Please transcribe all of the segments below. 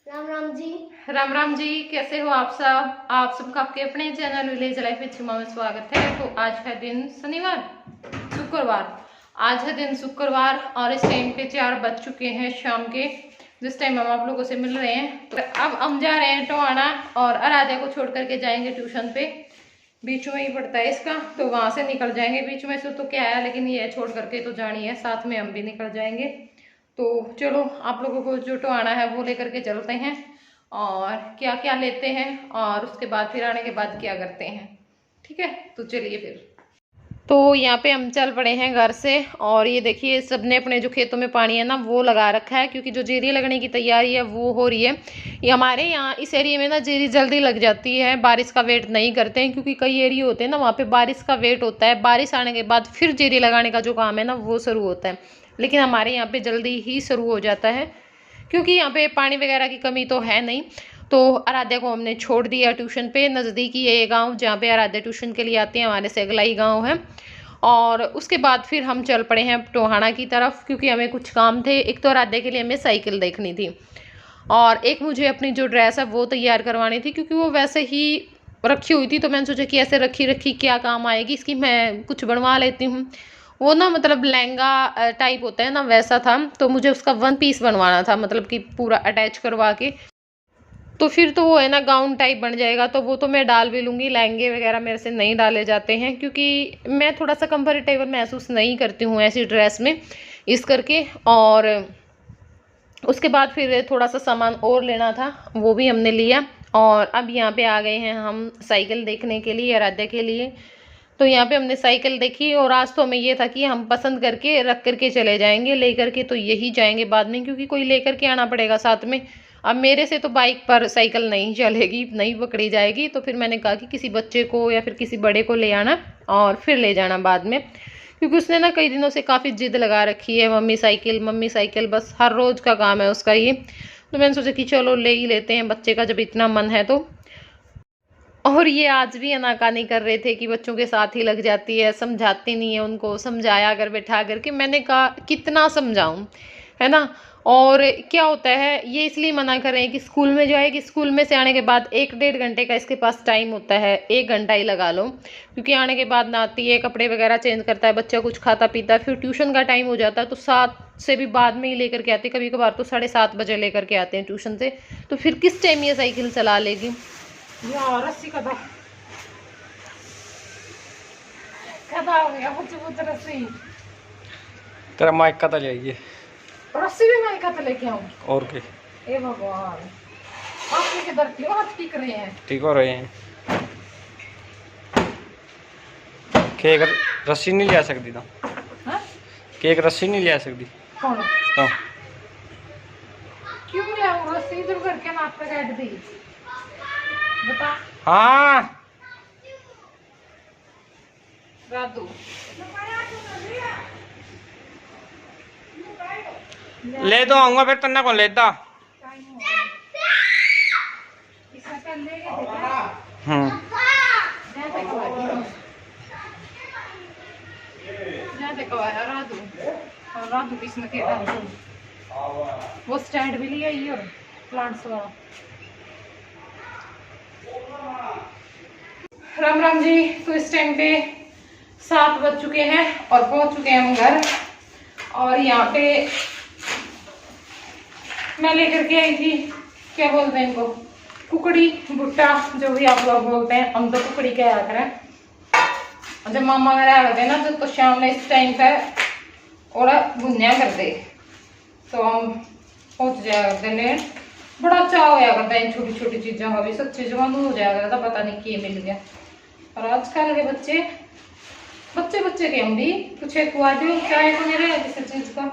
राम राम जी। राम राम जी, कैसे हो आप सब? आप सबका आपके अपने चैनल विलेज लाइफ विद सीमा में स्वागत है। तो आज है दिन शनिवार, शुक्रवार। आज है दिन शुक्रवार और इस टाइम पे 4 बज चुके हैं शाम के, जिस टाइम हम आप लोगों से मिल रहे हैं। तो अब हम जा रहे हैं टोहाना और आराध्या को छोड़ करके जाएंगे ट्यूशन पे। बीच में ही पड़ता है इसका, तो वहां से निकल जाएंगे। बीच में से तो क्या है, लेकिन ये छोड़ करके तो जानी है, साथ में हम भी निकल जाएंगे। तो चलो आप लोगों को जो टोहाना है वो लेकर के चलते हैं और क्या क्या लेते हैं और उसके बाद फिर आने के बाद क्या करते हैं। ठीक है, तो चलिए फिर। तो यहाँ पे हम चल पड़े हैं घर से और ये देखिए सबने अपने जो खेतों में पानी है ना वो लगा रखा है, क्योंकि जो जीरी लगने की तैयारी है वो हो रही है। ये हमारे यहाँ इस एरिया में ना जीरी जल्दी लग जाती है, बारिश का वेट नहीं करते हैं, क्योंकि कई एरिया होते हैं ना वहाँ पे बारिश का वेट होता है, बारिश आने के बाद फिर जीरी लगाने का जो काम है ना वो शुरू होता है। लेकिन हमारे यहाँ पे जल्दी ही शुरू हो जाता है, क्योंकि यहाँ पे पानी वगैरह की कमी तो है नहीं। तो आराध्या को हमने छोड़ दिया ट्यूशन पे। नज़दीकी है ये गांव जहाँ पे आराध्या ट्यूशन के लिए आती है, हमारे से अगला ही गाँव है। और उसके बाद फिर हम चल पड़े हैं टोहाना की तरफ, क्योंकि हमें कुछ काम थे। एक तो आराध्या के लिए हमें साइकिल देखनी थी और एक मुझे अपनी जो ड्रेस है वो तैयार करवानी थी, क्योंकि वो वैसे ही रखी हुई थी। तो मैंने सोचा कि ऐसे रखी रखी क्या काम आएगी इसकी, मैं कुछ बनवा लेती हूँ। वो ना मतलब लहंगा टाइप होता है ना वैसा था, तो मुझे उसका 1 पीस बनवाना था, मतलब कि पूरा अटैच करवा के। तो फिर तो वो है ना गाउन टाइप बन जाएगा, तो वो तो मैं डाल भी लूँगी। लहंगे वगैरह मेरे से नहीं डाले जाते हैं, क्योंकि मैं थोड़ा सा कंफर्टेबल महसूस नहीं करती हूँ ऐसी ड्रेस में, इस करके। और उसके बाद फिर थोड़ा सा सामान और लेना था, वो भी हमने लिया। और अब यहाँ पे आ गए हैं हम साइकिल देखने के लिए आराध्या के लिए। तो यहाँ पे हमने साइकिल देखी और आज तो हमें ये था कि हम पसंद करके रख करके चले जाएंगे, लेकर के तो यही जाएंगे बाद में, क्योंकि कोई लेकर के आना पड़ेगा साथ में। अब मेरे से तो बाइक पर साइकिल नहीं चलेगी, नहीं पकड़ी जाएगी। तो फिर मैंने कहा कि किसी बच्चे को या फिर किसी बड़े को ले आना और फिर ले जाना बाद में, क्योंकि उसने ना कई दिनों से काफ़ी जिद लगा रखी है, मम्मी साइकिल, बस हर रोज़ का काम है उसका ये। तो मैंने सोचा कि चलो ले ही लेते हैं, बच्चे का जब इतना मन है तो। और ये आज भी अनाकानी कर रहे थे कि बच्चों के साथ ही लग जाती है, समझाती नहीं है उनको। समझाया कर बैठा करके, मैंने कहा कितना समझाऊं, है ना। और क्या होता है, ये इसलिए मना कर रहे हैं कि स्कूल में जाएगी, स्कूल में से आने के बाद 1-1.5 घंटे का इसके पास टाइम होता है, 1 घंटा ही लगा लो, क्योंकि आने के बाद नहाती है, कपड़े वगैरह चेंज करता है बच्चा, कुछ खाता पीता है, फिर ट्यूशन का टाइम हो जाता है। तो 7 से भी बाद में ही लेकर के आते, कभी कभार तो 7:30 बजे लेकर के आते हैं ट्यूशन से। तो फिर किस टाइम ये साइकिल चला लेगी यार। रस्सी कदा कदा हो गया कुछ रस्सी, तेरा माइक का तो जाइए, रस्सी भी मैं का लेके आऊं और के ए भगवान। आप किधर क्यों हाथ टिक रहे हैं? ठीक हो रहे हैं केक रस्सी नहीं ले सकती तो हाँ? केक रस्सी नहीं ले सकती कौन तो क्यों ले आऊं रस्सी? इधर करके नाक पे काट दी, बता। हाँ रातू ले तो आऊंगा, फिर तन्ना कौन लेता। वो स्टैंड भी लिया ये और प्लांट्स वाला। राम राम जी। तो इस टाइम पे 7 बज चुके हैं और पहुंच चुके हैं हम घर। और यहाँ पे मैं लेकर के आई थी, क्या बोलते हैं इनको, कुकड़ी भुट्टा, जो भी आप लोग बोलते हैं, हम तो कुकड़ी कह करें। जब मामा घर आ गए ना तो शाम में इस टाइम पे और भुनिया कर दे, तो हम पहुंच जाया करते लेट। बड़ा चाव होया करता है इन छोटी छोटी चीजों का भी, सच्चे जवान हो जाया करता, पता नहीं क्या मिल गया। और आजकल के बच्चे बच्चे के हम भी कुछ खुआ दो, चाहे को नहीं रहे किसी चीज का,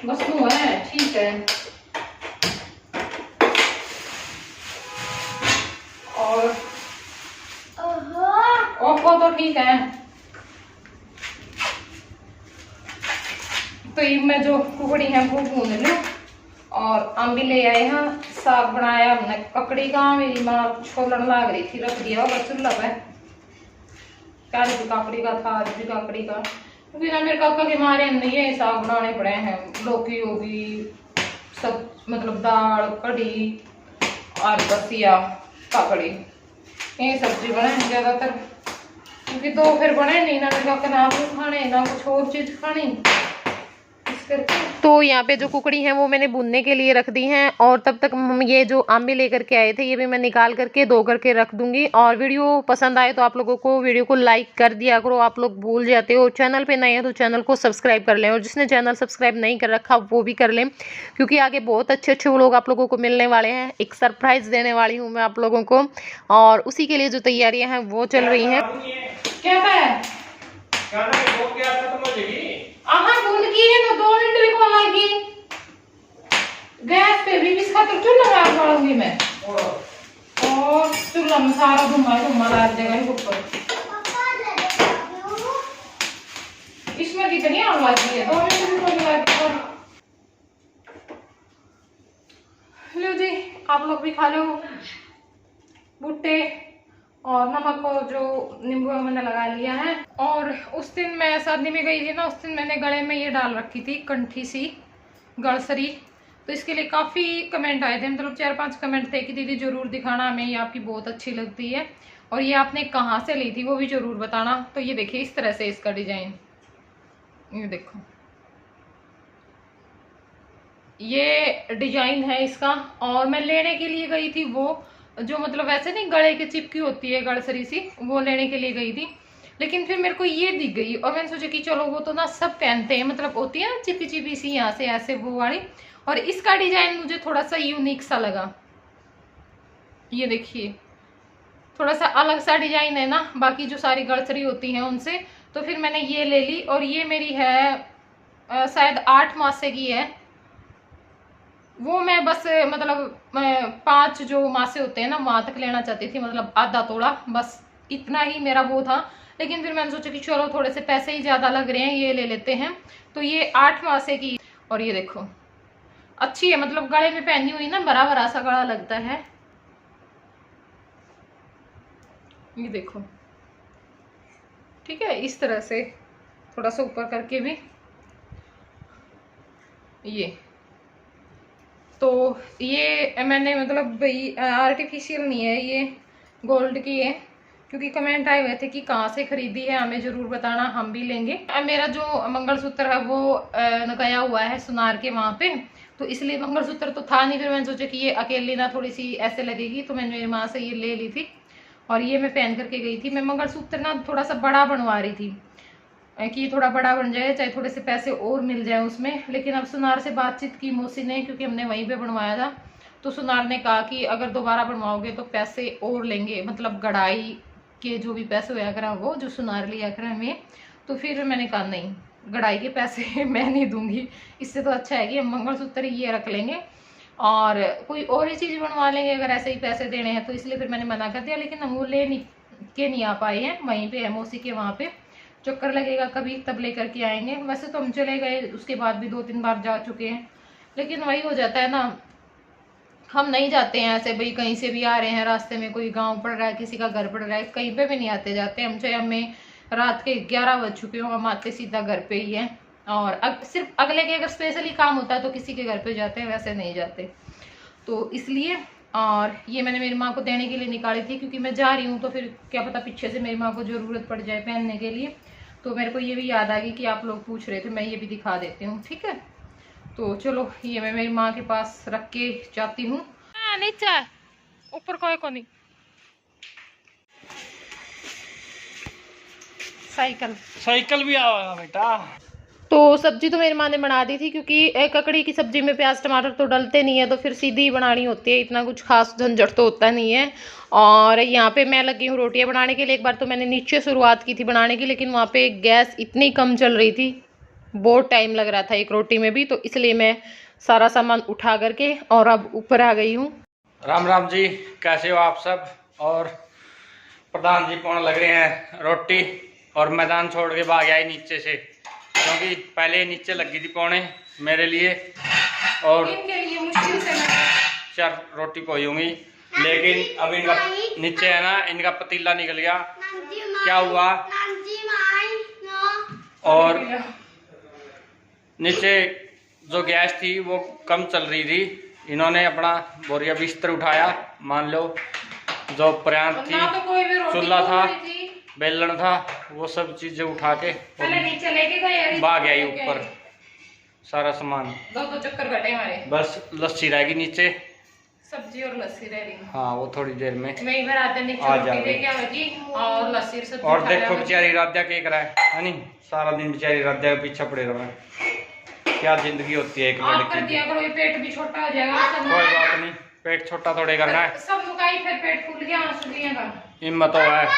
बस वो है ठीक है। और ओप्पो तो ठीक है। तो ये मैं जो कुकड़ी है वो भून लूं। और हम भी ले आए हैं, साग बनाया हमने ककड़ी का, मेरी माँ छोलन लाग रही थी, रख दिया होगा चूल्हा पे। कल भी काकड़ी का था, आज भी काकड़ी का, क्योंकि ना मेरे काका के मारे हमने ये साग बनाने पड़े हैं। लौकी होगी, सब मतलब दाल कढ़ी और बसिया ककड़ी यही सब्जी बनाए ज्यादातर, क्योंकि दो फिर बने नहीं ना ना खाने ना कुछ और चीज खानी। तो यहाँ पे जो कुकड़ी हैं वो मैंने भूनने के लिए रख दी हैं, और तब तक ये जो आमे लेकर के आए थे ये भी मैं निकाल करके धो करके रख दूंगी। और वीडियो पसंद आए तो आप लोगों को वीडियो को लाइक कर दिया करो, आप लोग भूल जाते हो। चैनल पे नए हैं तो चैनल को सब्सक्राइब कर लें, और जिसने चैनल सब्सक्राइब नहीं कर रखा वो भी कर लें, क्योंकि आगे बहुत अच्छे अच्छे लोग आप लोगों को मिलने वाले हैं। एक सरप्राइज देने वाली हूँ मैं आप लोगों को, और उसी के लिए जो तैयारियां हैं वो चल रही हैं। क्या है तो 2 मिनट भी कॉल आएगी गैस पे भी इसका तो चूल्हा मार पड़ूंगी मैं, और चूल्हा में सारा धुआं डाल देगा ऊपर। इसमें कितनी आग लगी है, 2 मिनट भी लगी। लो जी आप लोग भी खा लो भुट्टे, और नमक को जो नींबू मैंने लगा लिया है। और उस दिन मैं शादी में गई थी ना, उस दिन मैंने गले में ये डाल रखी थी कंठी सी गड़सरी, तो इसके लिए काफ़ी कमेंट आए थे, मतलब 4-5 कमेंट थे कि दीदी ज़रूर दिखाना हमें, ये आपकी बहुत अच्छी लगती है, और ये आपने कहाँ से ली थी वो भी ज़रूर बताना। तो ये देखिए इस तरह से इसका डिजाइन, ये देखो ये डिजाइन है इसका। और मैं लेने के लिए गई थी वो जो मतलब वैसे नहीं गले के चिपकी होती है गड़सरी सी, वो लेने के लिए गई थी, लेकिन फिर मेरे को ये दिख गई और मैंने सोचा कि चलो वो तो ना सब पहनते हैं, मतलब होती है ना चिपी चिपी सी यहाँ से ऐसे वो वाली, और इसका डिजाइन मुझे थोड़ा सा यूनिक सा लगा। ये देखिए थोड़ा सा अलग सा डिजाइन है ना बाकी जो सारी गड़सरी होती हैं उनसे, तो फिर मैंने ये ले ली। और ये मेरी है शायद 8 मासे की है, वो मैं बस मतलब 5 जो मासे होते हैं ना वहां तक लेना चाहती थी, मतलब आधा तोड़ा, बस इतना ही मेरा वो था। लेकिन फिर मैंने सोचा कि चलो थोड़े से पैसे ही ज्यादा लग रहे हैं ये ले लेते हैं, तो ये 8 मासे की। और ये देखो अच्छी है, मतलब गले में पहनी हुई ना बड़ा बड़ा सा गला लगता है। ये देखो ठीक है, इस तरह से थोड़ा सा ऊपर करके भी ये, तो ये मैंने मतलब भाई आर्टिफिशियल नहीं है, ये गोल्ड की है, क्योंकि कमेंट आए हुए थे कि कहाँ से खरीदी है, हमें जरूर बताना, हम भी लेंगे। मेरा जो मंगलसूत्र है वो गया हुआ है सुनार के वहां पे, तो इसलिए मंगलसूत्र तो था नहीं, फिर मैंने सोचा कि ये अकेली ना थोड़ी सी ऐसे लगेगी, तो मैंने मेरी माँ से ये ले ली थी और ये मैं पहन करके गई थी। मैं मंगलसूत्र ना थोड़ा सा बड़ा बनवा रही थी कि थोड़ा बड़ा बन जाए, चाहे थोड़े से पैसे और मिल जाए उसमें, लेकिन अब सुनार से बातचीत की मौसी ने, क्योंकि हमने वहीं पे बनवाया था, तो सुनार ने कहा कि अगर दोबारा बनवाओगे तो पैसे और लेंगे, मतलब गढ़ाई के जो भी पैसे होया करा वो जो सुनार लिया करा हमें। तो फिर मैंने कहा नहीं, गढ़ाई के पैसे मैं नहीं दूंगी, इससे तो अच्छा है कि हम मंगलसूत्र ये रख लेंगे और कोई और ही चीज़ बनवा लेंगे अगर ऐसे ही पैसे देने हैं, तो इसलिए फिर मैंने मना कर दिया। लेकिन हम वो ले नहीं आ पाए हैं, वहीं पे है मौसी के वहाँ पे, चक्कर लगेगा कभी तब लेकर के आएंगे। वैसे तो हम चले गए उसके बाद भी 2-3 बार जा चुके हैं, लेकिन वही हो जाता है ना, हम नहीं जाते हैं ऐसे भाई कहीं से भी आ रहे हैं, रास्ते में कोई गांव पड़ रहा है, किसी का घर पड़ रहा है, कहीं पे भी नहीं आते जाते हम, चाहे हमें रात के 11 बज चुके हो, हम आते सीधा घर पे ही हैं। और सिर्फ अगले के अगर स्पेशली काम होता है तो किसी के घर पे जाते हैं, वैसे नहीं जाते, तो इसलिए। और ये मैंने मेरी माँ को देने के लिए निकाली थी, क्योंकि मैं जा रही हूँ तो फिर क्या पता पीछे से मेरी माँ को जरूरत पड़ जाए पहनने के लिए, तो मेरे को ये भी याद आ गई कि आप लोग पूछ रहे थे, मैं ये भी दिखा देती हूँ, ठीक है। तो चलो ये मैं मेरी माँ के पास रख के जाती हूँ। नीचे ऊपर कोई को नहीं, साइकिल भी आएगा बेटा। तो सब्जी तो मेरी माँ ने बना दी थी, क्योंकि ककड़ी की सब्जी में प्याज टमाटर तो डलते नहीं है, तो फिर सीधी ही बनानी होती है, इतना कुछ खास झंझट तो होता नहीं है। और यहाँ पे मैं लगी हूँ रोटियाँ बनाने के लिए। एक बार तो मैंने नीचे शुरुआत की थी बनाने की, लेकिन वहाँ पे गैस इतनी कम चल रही थी, बहुत टाइम लग रहा था एक रोटी में भी, तो इसलिए मैं सारा सामान उठा करके और अब ऊपर आ गई हूँ। राम राम जी, कैसे हो आप सब। और प्रधान जी पौने लग रहे हैं रोटी, और मैदान छोड़ के भाग आए नीचे से, क्योंकि पहले नीचे लगी थी पौने मेरे लिए, और इनके लिए मुश्किल से 4 रोटी पोई होंगी, लेकिन अब इनका नीचे है ना, इनका पतीला निकल गया, क्या हुआ, और नीचे जो गैस थी वो कम चल रही थी, इन्होंने अपना बोरिया बिस्तर उठाया, मान लो जो प्रयाण थी, ना तो कोई भी रोटी चूल्हा था, नहीं थी। बेलन था, वो सब चीजें उठा के पहले नीचे लेके गए, भाग गया ऊपर सारा सामान। दो चक्कर कटे हमारे। बस लस्सी रहेगी नीचे, सब्जी और लस्सी रह रही। हाँ वो थोड़ी देर में मैं इधर आते नीचे आ रोटी जाएगी। लेके आवेगी और लस्सी और सब्जी और खा देखो लेंगे। बेचारी राध्या क्या करा है नहीं, सारा दिन बेचारी राध्या के पीछे पड़े रहे। क्या जिंदगी होती है एक आप कर लड़की दिया की। करो, ये पेट भी छोटा हो जाएगा। कोई बात नहीं, पेट छोटा थोड़े करना है, सब मुकाई फिर पेट फूल गया आंसू दिए का। हिम्मत हो है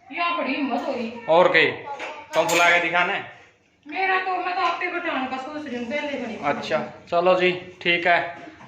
या बड़ी हिम्मत होगी। और कहीं तुम फुला के दिखाना है। मेरा तो मैं तो आपके घटाने का सोच रही हूँ पहले बड़ी। अच्छा चलो जी ठीक है,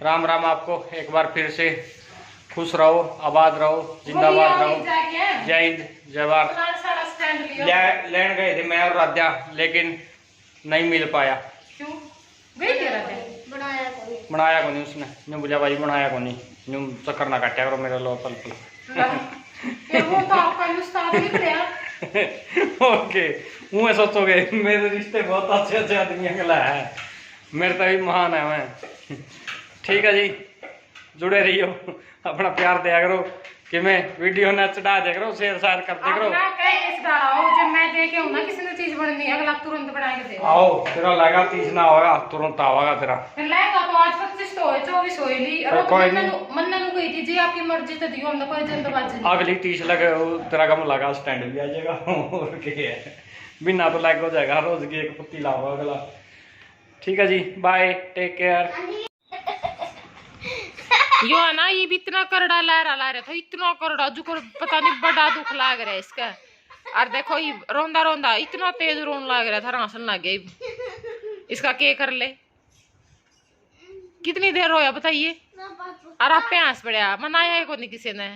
राम राम आपको एक बार फिर से। खुश रहो, आबाद रहो, जिंदाबाद रहो। जय हिंद, जय भारत। लेन गए थे मैं और राध्या, लेकिन नहीं मिल पाया। क्यों गई थी राध्या? बनाया को नहीं उसने, न्यू बुझा भाई बनाया को नहीं, न्यू चक्कर ना काटा करो मेरे लो पल फिर वो तो आपका उस्ताद निकला। ओके, मुँह सोचोगे मेरे रिश्ते बहुत अच्छे अच्छे आदमी अगला है, मेरे तो भी महान है मैं। ठीक है जी, जुड़े रहियो, अपना प्यार दिया करो, कि मैं वीडियो ने चढ़ा दिया करो, शेयर शेयर कर दिया करो। जब मैं देखे हूँ ना किसी ने चीज बननी, अगला तुरंत बना के दे। आओ तेरा लगा 30 ना होगा, तुरंत आवागा तेरा। फिर लाएगा तो आज 25 तो है, 24 हो ली। और कोई मन्ना नु गई थी जी, आपकी मर्जी तो दियो, हमने कोई जल्दबाजी नहीं। अगली 30 लगे तेरा कम लगा, स्टैंड भी आ जाएगा। और क्या है, बिना तो लैग हो जाएगा, रोज की एक पुत्ती लाओगा अगला। ठीक है जी, बाय, टेक केयर। यो है ना, ये भी इतना करड़ा ला रहा था, इतना करड़ा जो पता नहीं बड़ा दुख लाग रहा है इसका। और देखो ये रोंदा रोंदा इतना तेज रोन लग रहा था, रासन लग गया। इसका क्या कर ले, कितनी देर रोया बताइए। और आप पे हंस पड़ा, मनाया है को नहीं किसी ने।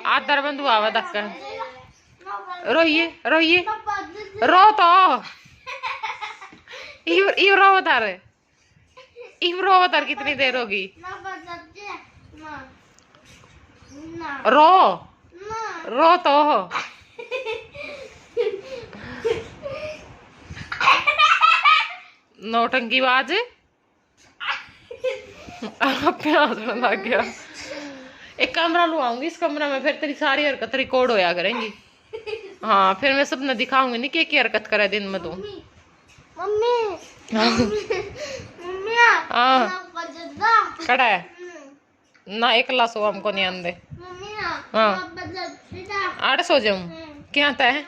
आदर बंधु आवा धक्का, रोइए रोइए, रो तो रो उधर, रो उधर, कितनी देर होगी। रो रो तो नौटंकी बाज लग गया। एक कमरा लुआऊंगी, इस कमरे में फिर तेरी सारी हरकत रिकॉर्ड होया करेंगी। हाँ फिर मैं सबने दिखाऊंगी नहीं क्या हरकत करे दिन में तू। हाँ कड़ा है ना, एकला सो हमको नहीं आंदे। हाँ 8 सो जाऊं क्या है।